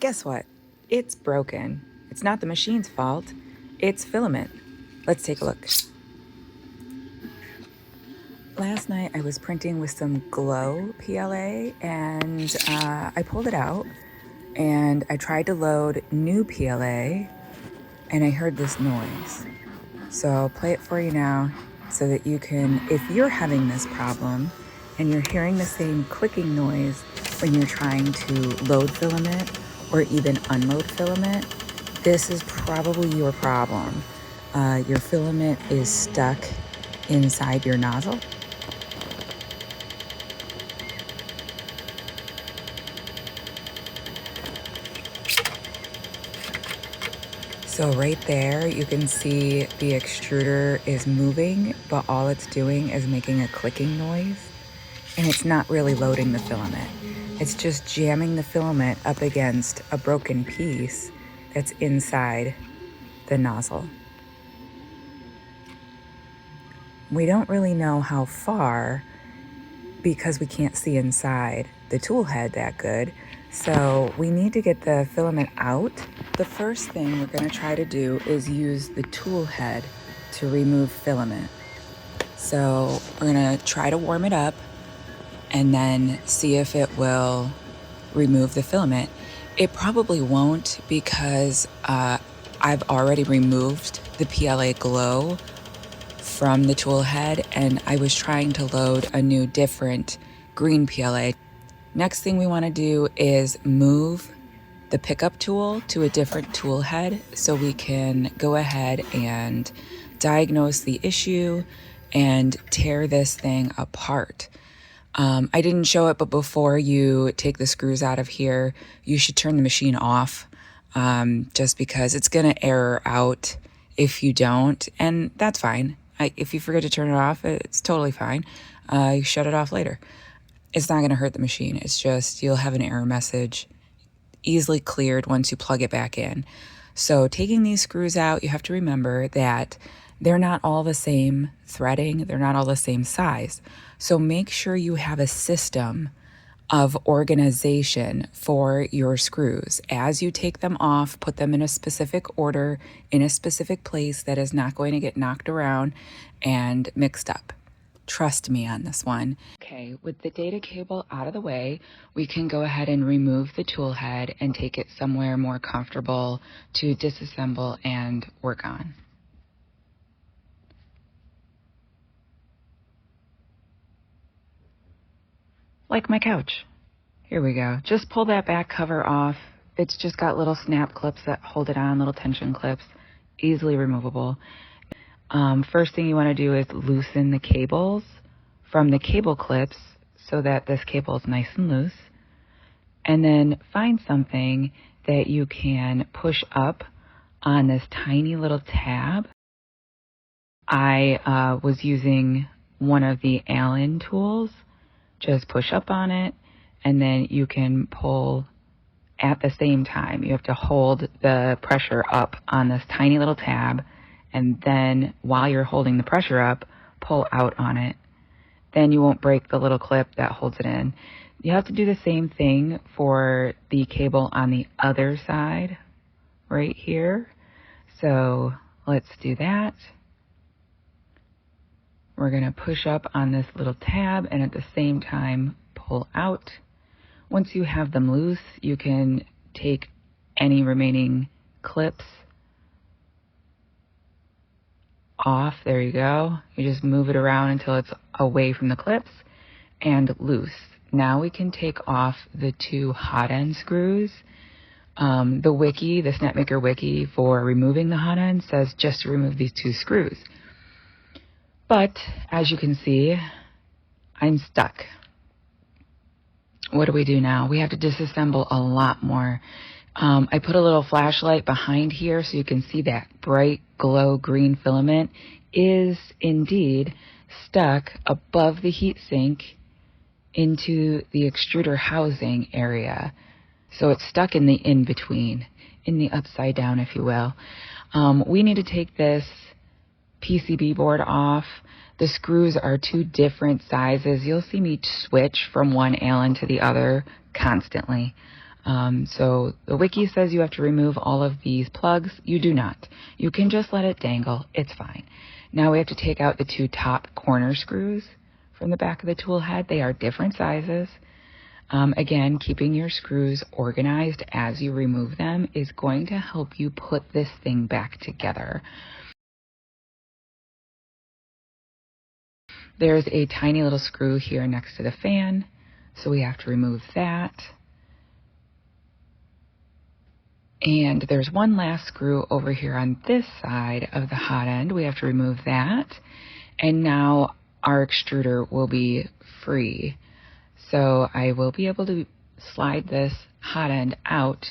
Guess what? It's broken. It's not the machine's fault. It's filament. Let's take a look. Last night I was printing with some glow PLA and I pulled it out and I tried to load new PLA and I heard this noise. So I'll play it for you now so that you can, if you're having this problem and you're hearing the same clicking noise when you're trying to load filament or even unload filament, this is probably your problem. Your filament is stuck inside your nozzle. So right there, you can see the extruder is moving, but all it's doing is making a clicking noise. And it's not really loading the filament. It's just jamming the filament up against a broken piece that's inside the nozzle. We don't really know how far because we can't see inside the tool head that good. So we need to get the filament out. The first thing we're going to try to do is use the tool head to remove filament. So we're going to try to warm it up and then see if it will remove the filament. It probably won't because I've already removed the PLA glow from the tool head and I was trying to load a new different green PLA. Next thing we want to do is move the pickup tool to a different tool head so we can go ahead and diagnose the issue and tear this thing apart. I didn't show it, but before you take the screws out of here, you should turn the machine off just because it's going to error out if you don't, and that's fine. If you forget to turn it off, it's totally fine. You shut it off later. It's not going to hurt the machine. It's just you'll have an error message easily cleared once you plug it back in. So taking these screws out, you have to remember that they're not all the same threading. They're not all the same size. So make sure you have a system of organization for your screws. As you take them off, put them in a specific order, in a specific place that is not going to get knocked around and mixed up. Trust me on this one. Okay, with the data cable out of the way, we can go ahead and remove the tool head and take it somewhere more comfortable to disassemble and work on. Like my couch. Here we go. Just pull that back cover off. It's just got little snap clips that hold it on, little tension clips, easily removable. First thing you want to do is loosen the cables from the cable clips so that this cable is nice and loose. And then find something that you can push up on this tiny little tab. I was using one of the Allen tools. Just push up on it, and then you can pull at the same time. You have to hold the pressure up on this tiny little tab, and then while you're holding the pressure up, pull out on it. Then you won't break the little clip that holds it in. You have to do the same thing for the cable on the other side, right here. So let's do that. We're going to push up on this little tab and at the same time pull out. Once you have them loose, you can take any remaining clips off. There you go. You just move it around until it's away from the clips and loose. Now we can take off the two hot end screws. The wiki, the Snapmaker wiki for removing the hot end says just to remove these two screws. But as you can see, I'm stuck. What do we do now? We have to disassemble a lot more. I put a little flashlight behind here so you can see that bright glow green filament is indeed stuck above the heatsink into the extruder housing area. So it's stuck in the in-between, in the upside down, if you will. We need to take this PCB board off. The screws are two different sizes. You'll see me switch from one Allen to the other constantly. So the wiki says you have to remove all of these plugs. You do not. You can just let it dangle. It's fine. Now we have to take out the 2 top corner screws from the back of the tool head. They are different sizes. Again, keeping your screws organized as you remove them is going to help you put this thing back together. There's a tiny little screw here next to the fan, so we have to remove that. And there's one last screw over here on this side of the hot end. We have to remove that. And now our extruder will be free. So I will be able to slide this hot end out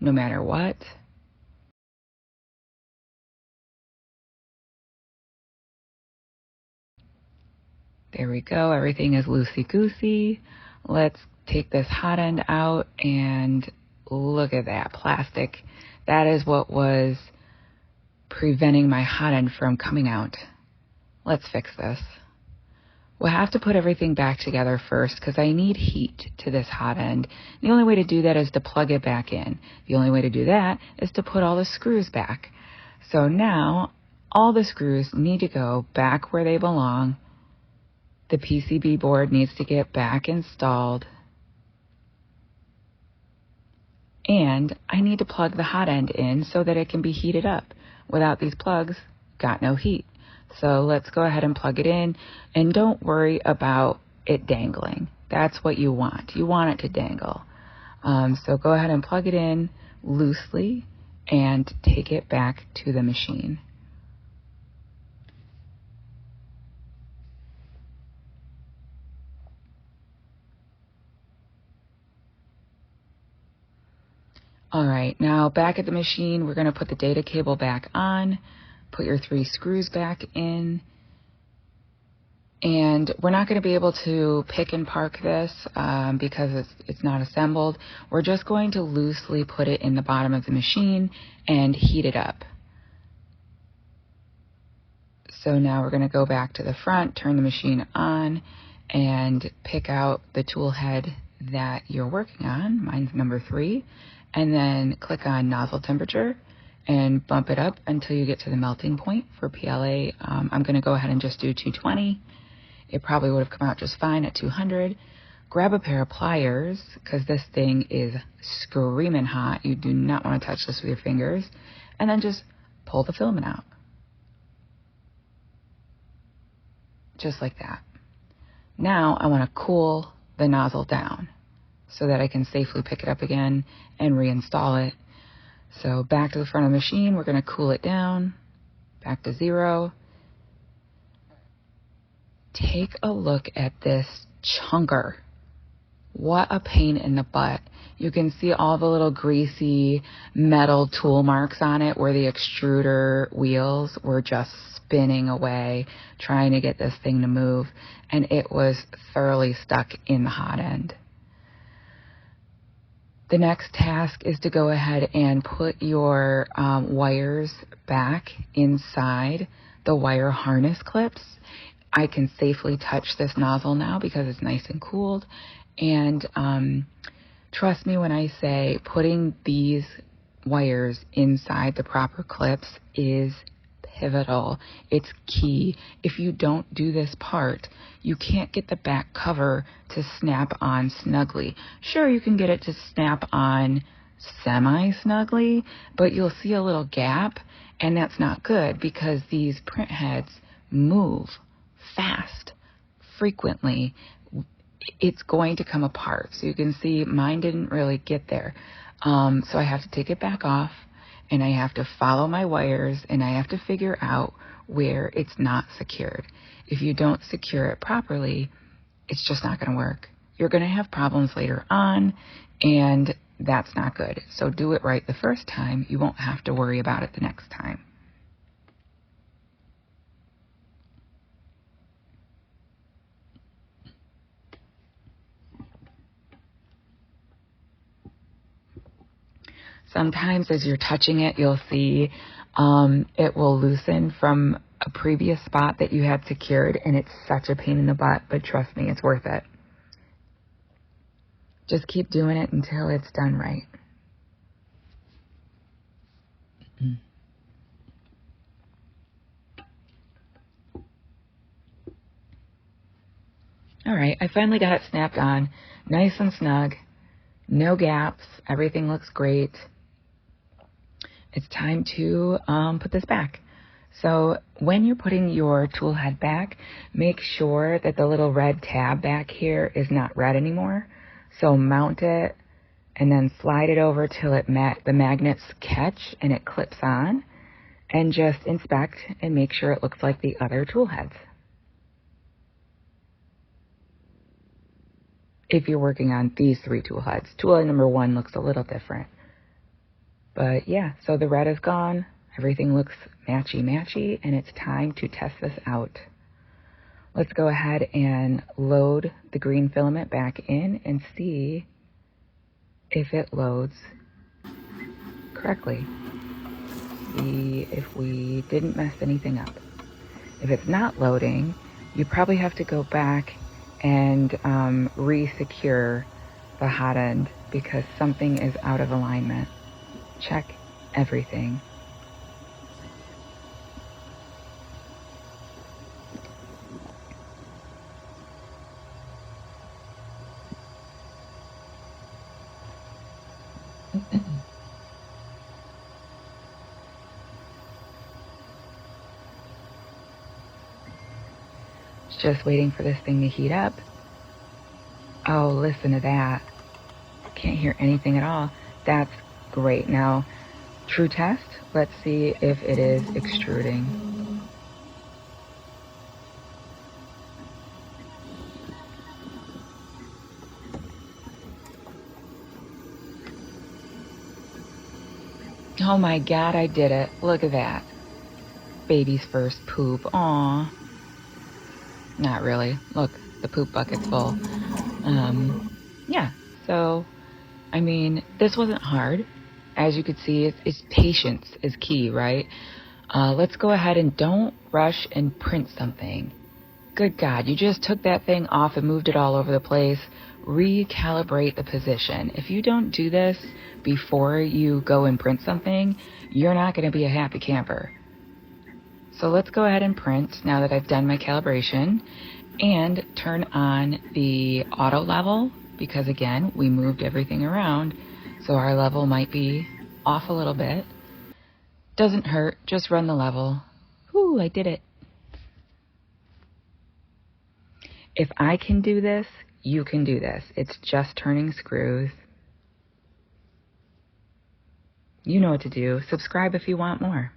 no matter what. There we go. Everything is loosey-goosey. Let's take this hot end out and look at that plastic. That is what was preventing my hot end from coming out. Let's fix this. We'll have to put everything back together first because I need heat to this hot end. The only way to do that is to plug it back in. The only way to do that is to put all the screws back. So now all the screws need to go back where they belong. The PCB board needs to get back installed. And I need to plug the hot end in so that it can be heated up. Without these plugs, got no heat. So let's go ahead and plug it in, and don't worry about it dangling. That's what you want. You want it to dangle. So go ahead and plug it in loosely and take it back to the machine. All right, now back at the machine, we're going to put the data cable back on, put your 3 screws back in, and we're not going to be able to pick and park this because it's not assembled. We're just going to loosely put it in the bottom of the machine and heat it up. So now we're going to go back to the front, turn the machine on, and pick out the tool head that you're working on. Mine's number 3. And then click on nozzle temperature and bump it up until you get to the melting point. For PLA, I'm going to go ahead and just do 220. It probably would have come out just fine at 200. Grab a pair of pliers because this thing is screaming hot. You do not want to touch this with your fingers. And then just pull the filament out. Just like that. Now I want to cool the nozzle down so that I can safely pick it up again and reinstall it. So back to the front of the machine, we're going to cool it down, back to 0. Take a look at this chunker. What a pain in the butt. You can see all the little greasy metal tool marks on it where the extruder wheels were just spinning away, trying to get this thing to move, and it was thoroughly stuck in the hot end. The next task is to go ahead and put your wires back inside the wire harness clips. I can safely touch this nozzle now because it's nice and cooled. And trust me when I say putting these wires inside the proper clips is pivotal. It's key. If you don't do this part, you can't get the back cover to snap on snugly. Sure, you can get it to snap on semi-snugly, but you'll see a little gap, and that's not good because these print heads move fast, frequently. It's going to come apart. So you can see mine didn't really get there. So I have to take it back off, and I have to follow my wires, and I have to figure out where it's not secured. If you don't secure it properly, it's just not going to work. You're going to have problems later on, and that's not good. So do it right the first time. You won't have to worry about it the next time. Sometimes as you're touching it, you'll see it will loosen from a previous spot that you had secured, and it's such a pain in the butt, but trust me, it's worth it. Just keep doing it until it's done right. All right, I finally got it snapped on, nice and snug, no gaps, everything looks great. It's time to put this back. So when you're putting your tool head back, make sure that the little red tab back here is not red anymore. So mount it and then slide it over till the magnets catch and it clips on, and just inspect and make sure it looks like the other tool heads. If you're working on these 3 tool heads, tool head number 1 looks a little different. But yeah, so the red is gone, everything looks matchy-matchy, and it's time to test this out. Let's go ahead and load the green filament back in and see if it loads correctly. See if we didn't mess anything up. If it's not loading, you probably have to go back and re-secure the hot end because something is out of alignment. Check everything. Just waiting for this thing to heat up. Oh, listen to that. Can't hear anything at all. That's great. Now, true test. Let's see if it is extruding. Oh my God, I did it. Look at that. Baby's first poop. Aw. Not really. Look, the poop bucket's full. Yeah, so, I mean, this wasn't hard. As you could see, it's patience is key, right? Let's go ahead and don't rush and print something. Good God, you just took that thing off and moved it all over the place. Recalibrate the position. If you don't do this before you go and print something, you're not going to be a happy camper. So let's go ahead and print now that I've done my calibration, and turn on the auto level because again, we moved everything around. So our level might be off a little bit. Doesn't hurt, just run the level. Whoo, I did it. If I can do this, you can do this. It's just turning screws. You know what to do. Subscribe if you want more.